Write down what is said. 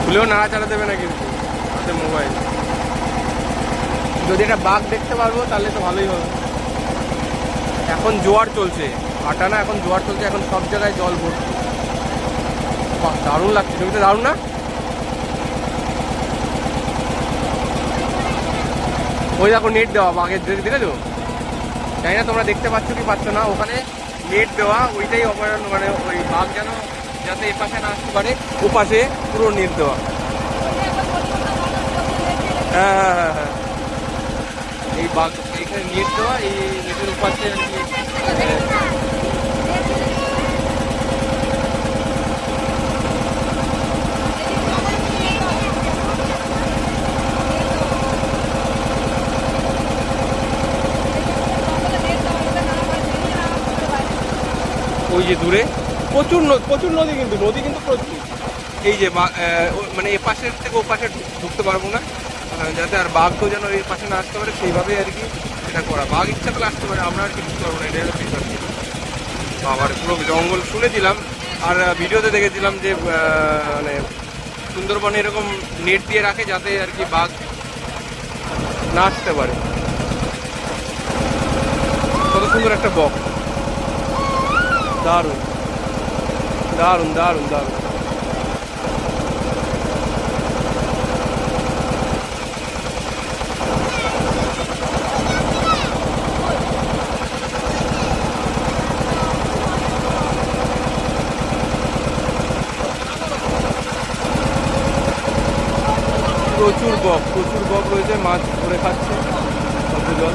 খুলেও নাড়াচাড়া দেবে না কিন্তু হাতে মোবাইল। যদি একটা বাঘ দেখতে পারবো তাহলে তো ভালোই হবে। এখন জোয়ার চলছে, ভাটা না, এখন জোয়ার চলছে, এখন সব জায়গায় জল ভর্তি। বাহ, দারুণ লাগছে, ছবিটা দারুণ না? ওই দেখো নেট দেওয়া বাঘের, দেখেছো? জানি না তোমরা দেখতে পাচ্ছ কি পাচ্ছ না, ওখানে নেট দেওয়া, ওইটাই অভয়ারণ্য, মানে ওই বাঘ যেন যাতে এ পাশে না আসতে পারে, ও পাশে পুরো নেট দেওয়া। হ্যাঁ হ্যাঁ হ্যাঁ হ্যাঁ, এই বাঘ এইখানে নেট দেওয়া, এই নেটের উপাশে আর কি। ওই যে দূরে প্রচুর প্রচুর নদী, কিন্তু নদী কিন্তু প্রচুর। এই যে মানে এ পাশের থেকে ও পাশে ঢুকতে পারবো না, যাতে আর বাঘ তো যেন এই পাশে না আসতে পারে, সেইভাবেই আর কি এটা করা। বাঘ ইচ্ছা করলে আসতে পারে, আমরা আর কি ঢুকতে পারবো না, এটা হলো বিষয়। আবার পুরো জঙ্গল শুনেছিলাম আর ভিডিওতে দেখেছিলাম যে মানে সুন্দরবনে এরকম নেট দিয়ে রাখে যাতে আর কি বাঘ না আসতে পারে। কত সুন্দর একটা বক, দারুণ দারুণ দারুণ দারুণ। প্রচুর বক রয়েছে, মাছ ধরে খাচ্ছে, জল।